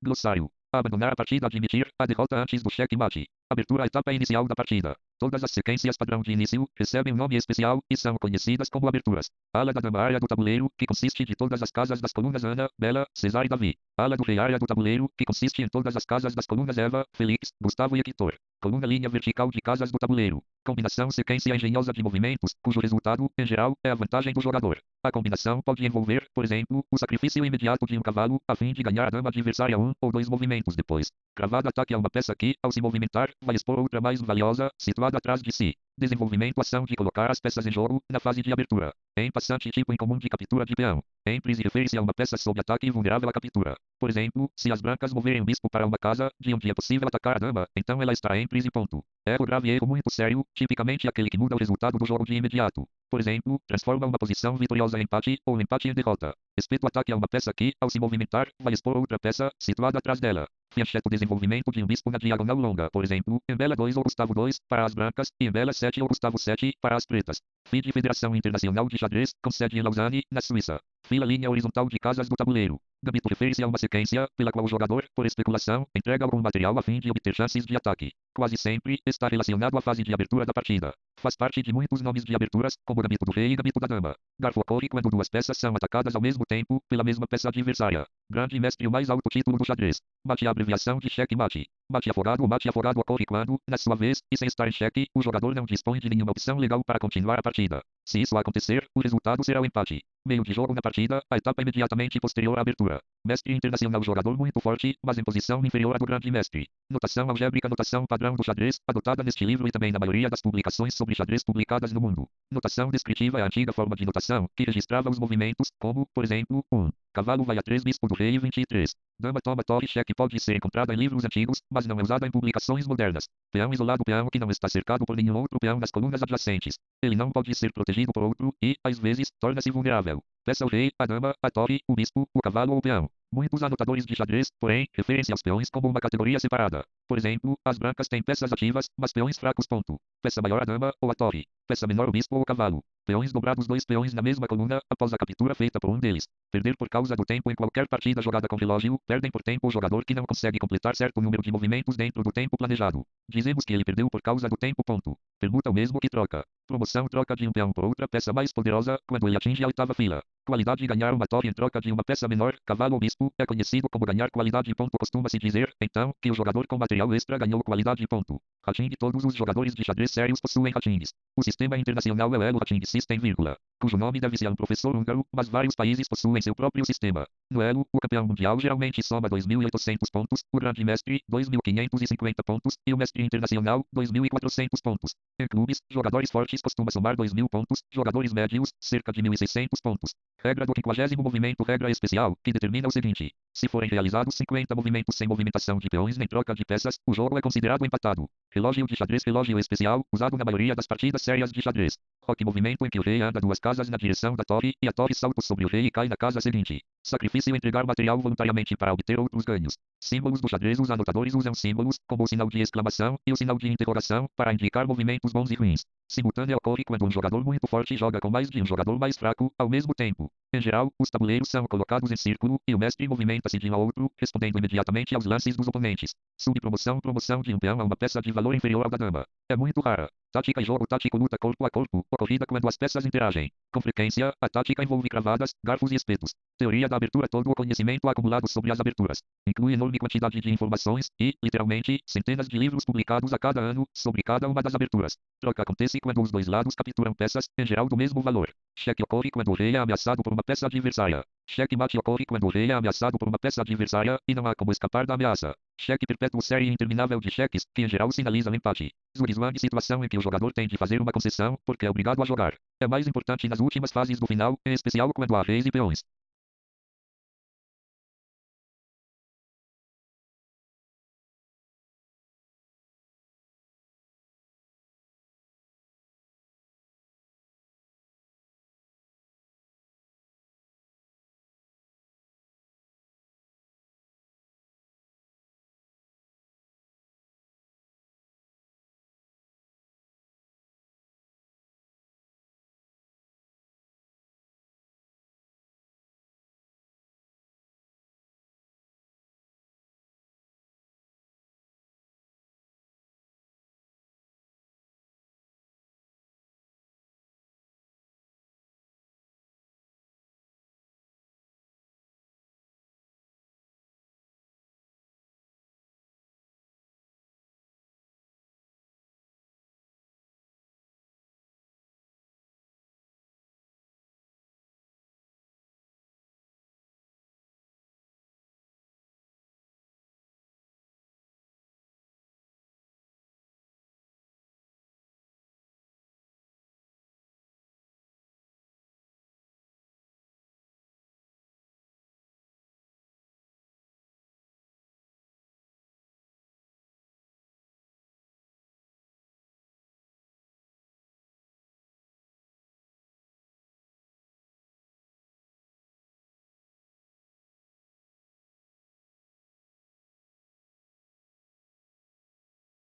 Glossário. Abandonar a partida, admitir a derrota antes do cheque-mate. Abertura à etapa inicial da partida. Todas as sequências padrão de início recebem um nome especial e são conhecidas como aberturas. Ala da dama, área do tabuleiro, que consiste de todas as casas das colunas Ana, Bela, Cesar e Davi. Ala do rei, área do tabuleiro, que consiste em todas as casas das colunas Eva, Felix, Gustavo e Hector. Coluna, linha vertical de casas do tabuleiro. Combinação, sequência engenhosa de movimentos, cujo resultado, em geral, é a vantagem do jogador. A combinação pode envolver, por exemplo, o sacrifício imediato de um cavalo, a fim de ganhar a dama adversária 1 ou 2 movimentos depois. Cravado, ataque a uma peça que, ao se movimentar, vai expor outra mais valiosa, situada atrás de si. Desenvolvimento, ação de colocar as peças em jogo, na fase de abertura. Em passante, tipo incomum de captura de peão. Em prise, refere-se a uma peça sob ataque e vulnerável à captura. Por exemplo, se as brancas moverem o bispo para uma casa, de onde é possível atacar a dama, então ela está em prise. Erro grave, erro muito sério, tipicamente aquele que muda o resultado do jogo de imediato. Por exemplo, transforma uma posição vitoriosa em empate, ou empate em derrota. Espeto, ataque a uma peça que, ao se movimentar, vai expor outra peça, situada atrás dela. Fianchetto, desenvolvimento de um bispo na diagonal longa, por exemplo, embela 2 ou Gustavo 2, para as brancas, e embela 7 ou Gustavo 7, para as pretas. FIDE, Federação Internacional de Xadrez, com sede em Lausanne, na Suíça. Fila, linha horizontal de casas do tabuleiro. Gambito, refere-se a uma sequência, pela qual o jogador, por especulação, entrega algum material a fim de obter chances de ataque. Quase sempre, está relacionado à fase de abertura da partida. Faz parte de muitos nomes de aberturas, como Gambito do Rei e Gambito da Dama. Garfo, ocorre quando duas peças são atacadas ao mesmo tempo, pela mesma peça adversária. Grande mestre, o mais alto título do xadrez. Mate, abreviação de cheque-mate. Mate afogado, o mate afogado ocorre quando, na sua vez, e sem estar em xeque, o jogador não dispõe de nenhuma opção legal para continuar a partida. Se isso acontecer, o resultado será o empate. Meio de jogo na partida, a etapa imediatamente posterior à abertura. Mestre internacional, jogador muito forte, mas em posição inferior à do grande mestre. Notação algébrica, notação padrão do xadrez, adotada neste livro e também na maioria das publicações sobre xadrez publicadas no mundo. Notação descritiva é a antiga forma de notação, que registrava os movimentos, como, por exemplo, 1. Cavalo vai a 3, bispo do rei 23. Dama toma torre, cheque, pode ser encontrada em livros antigos, mas não é usada em publicações modernas. Peão isolado, peão que não está cercado por nenhum outro peão nas colunas adjacentes. Ele não pode ser protegido por outro e, às vezes, torna-se vulnerável. Peça o rei, a dama, a torre, o bispo, o cavalo ou o peão. Muitos anotadores de xadrez, porém, referem-se aos peões como uma categoria separada. Por exemplo, as brancas têm peças ativas, mas peões fracos. Peça maior, a dama ou a torre. Peça menor, o bispo ou o cavalo. Peões dobrados, 2 peões na mesma coluna, após a captura feita por um deles. Perder por causa do tempo em qualquer partida jogada com relógio, perdem por tempo o jogador que não consegue completar certo número de movimentos dentro do tempo planejado. Dizemos que ele perdeu por causa do tempo. Permuta, o mesmo que troca. Promoção, troca de um peão por outra peça mais poderosa, quando ele atinge a 8ª fila. Qualidade, ganhar uma torre em troca de uma peça menor, cavalo ou bispo, é conhecido como ganhar qualidade. Costuma-se dizer, então, que o jogador com material extra ganhou qualidade. Rating, todos os jogadores de xadrez sérios possuem ratings. O sistema internacional é o Elo Rating System, cujo nome deve-se a um professor húngaro, mas vários países possuem seu próprio sistema. No Elo, o campeão mundial geralmente soma 2.800 pontos, o grande mestre, 2.550 pontos, e o mestre internacional, 2.400 pontos. Em clubes, jogadores fortes costumam somar 2.000 pontos, jogadores médios, cerca de 1.600 pontos. Regra do 50º movimento, regra especial, que determina o seguinte: se forem realizados 50 movimentos sem movimentação de peões nem troca de peças, o jogo é considerado empatado. Relógio de xadrez, relógio especial, usado na maioria das partidas sérias de xadrez. Roque, movimento em que o rei anda 2 casas na direção da torre, e a torre salta sobre o rei e cai na casa seguinte. Sacrifício, entregar material voluntariamente para obter outros ganhos. Símbolos do xadrez, os anotadores usam símbolos, como o sinal de exclamação e o sinal de interrogação, para indicar movimentos bons e ruins. Simultânea ocorre quando um jogador muito forte joga com mais de um jogador mais fraco, ao mesmo tempo. Em geral, os tabuleiros são colocados em círculo, e o mestre movimenta-se de um a outro, respondendo imediatamente aos lances dos oponentes. Subpromoção, promoção de um peão a uma peça de valor inferior ao da dama. É muito rara. Tática e jogo tático, luta corpo a corpo, ocorrida quando as peças interagem. Com frequência, a tática envolve cravadas, garfos e espetos. Teoria da abertura, todo o conhecimento acumulado sobre as aberturas. Inclui enorme quantidade de informações e, literalmente, centenas de livros publicados a cada ano, sobre cada uma das aberturas. Troca acontece quando os dois lados capturam peças, em geral do mesmo valor. Cheque ocorre quando o rei é ameaçado por uma peça adversária. Cheque-mate ocorre quando o rei é ameaçado por uma peça adversária, e não há como escapar da ameaça. Cheque perpétuo, série interminável de cheques, que em geral sinaliza um empate. Zugzwang, situação em que o jogador tem de fazer uma concessão, porque é obrigado a jogar. É mais importante nas últimas fases do final, em especial quando há reis e peões.